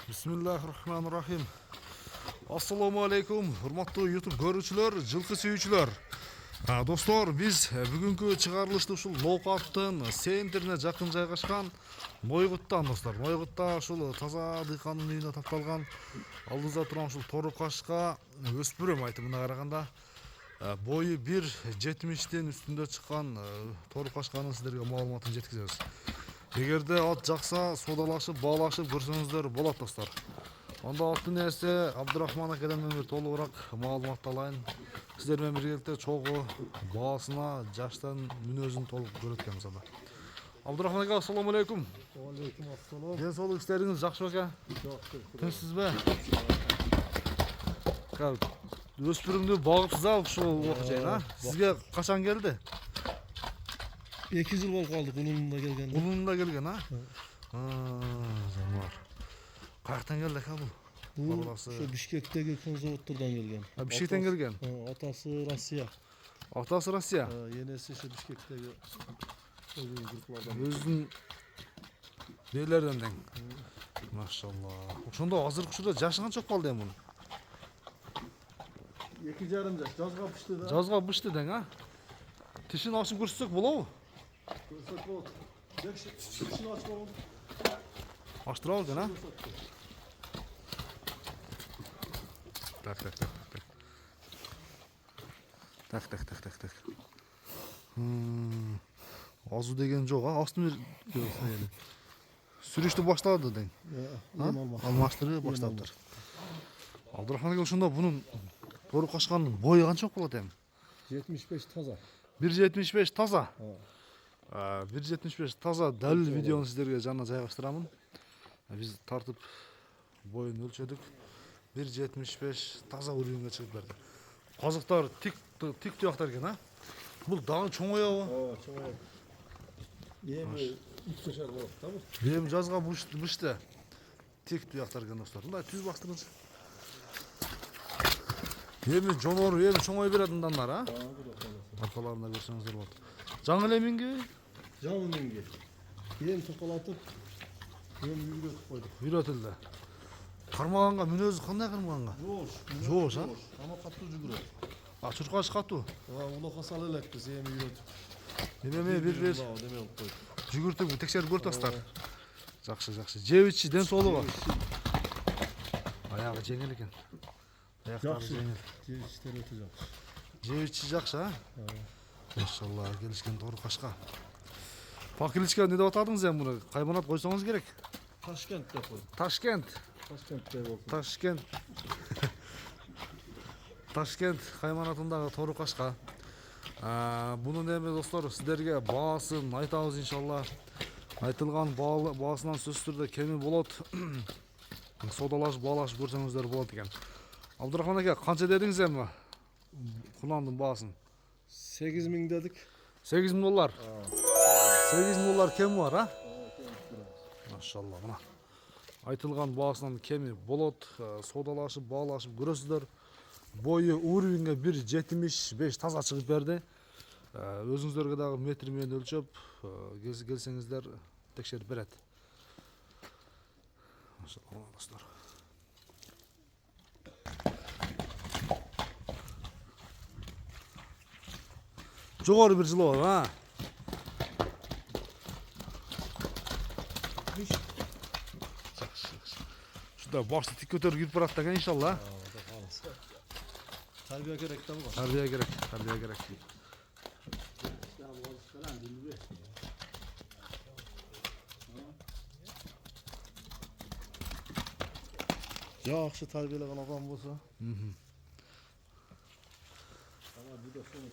Bismillahirrahmanirrahim. Assalamu alaikum, hurmattуу YouTube көрүүчүлөр, жылкы сүйүүчүлөр. Достор, биз бүгүнкү чыгарылышты ушул Лоокаттын центрине жакын жайгашкан Нойгуттан достор. Нойгутта ушул таза дыйкандын үйүнө тапталган алдыбызда турган ушул торукашка өспүрөм айтып мына караганда бою 1,70 үстүндө чыккан торукашканын сиздерге маалыматын жеткизебиз. Эгерде ат жакса, содалашып, баалашып көрсөңүздөр болот достор. Онда аттын ээси Абдурахман акеден мен толугураак маалымат алайын. Сиздер менен биргеликте чогуу, баасына, жаштан мүнөзүн толук көрөт экенбиз анда. Абдурахман ака, ассаламу алейкум. Алейкум ассалам. Ден соолук иштериңиз жакшы беке? Жакшы. Тынчсызбы? Өспүрүмдү багыпсыз ушул окуучайын, Сизге качан келди? 2 жыл болуп калды улунунда келген. Улунунда келген, Жанар. Каяктан келди ака бул? Бул ошо Бишкектеги конзаводдордон келген. Бишкектен келген. Атасы Россия. Атасы Россия. Энеси ошо Бишкектеги группалардан. Өзүнүн нелерден тең. Машалла. Ошондо азыркы учурда жашы канча болуп калды эми мунун? 2,5 жаш. Жазга бышты да. Жазга бышты тең, Тишин ачып көрсөтсөк болобу? Көрсөк болот. Тишин ачып болот. Аштырабы экен, Так. Азуу деген жок, астын сүрүштү баштады тең. Алмаштырып баштаптыр. Абдурахман ака, ошондо бунун торукашканын бою канча болот эми? 75 таза. 1,75 таза. 1,75 таза далил видеону сиздерге жана жайгаштырамын. Биз тартып боюн өлчөдүк. 1,75 таза уровеньге чыгып берди. Казыктар тик туяктар экен, Бул дагы чоңоёбу? Чоңоёт. Эми 3 жашар болот да бул. Эми жазга бышты. Тик туяктар экен достор. Мындай түз бастырыңыз. Эми жонору эми чоңой берет мындандар, Аркаларында көрсөңүздөр болот. Жаңы эле минги? Жаңы минги. Эми токолатып, эми үйрөтүп койдук. Үйрөтүлдү. Кармаганга мүнөзү кандай кармаганга? Жоош, Ама катуу жүгүрөт. Чуркаш катуу. Улакка сала элекпиз, эми үйрөтүп. Эме бир Деме болуп койдук. жүгүртүп текшерип көрүп Жакшы. Жебичи ден соолугу. Аягы жеңил экен. Аяктары жеңил. Жештер өтө жакшы. Жебичи жакшы, Машалла, келишкен торукашка. Пакиличке эмне деп атадыңыз эми муну? Кайманат койсоңуз керек. Ташкент деп койдук. Ташкент болсун. Ташкент кайманатындагы торукашка. Бунун эми достор сиздерге баасын айтабыз иншалла. Айтылган баасынан сөзсүз түрдө кеми болот. Содалашып, баалашып көрсөңүздөр болот экен. Абдурахман ака, канча дедиңиз эми? Куландын баасын. 8.000 дедик. 8.000 доллар. 8.000 доллар кеми бар, Машалла, мына. Айтылган баасынан кеми болот. Содалашып, баалашып көрөсүздөр. Бою уровеньге 1,75 таза чыгып берди. Өзүңүздөргө дагы метр менен өлчөп, келсеңиздер текшерип берет. Машалла, достор. Жогору бир жылоо, Шундай башты тик көтөрүп кирип барат экен иншалла. Тарбия керек да буга. Тарбия керек. Жакшы тарбияланган адам болсо. Ама бу да соңу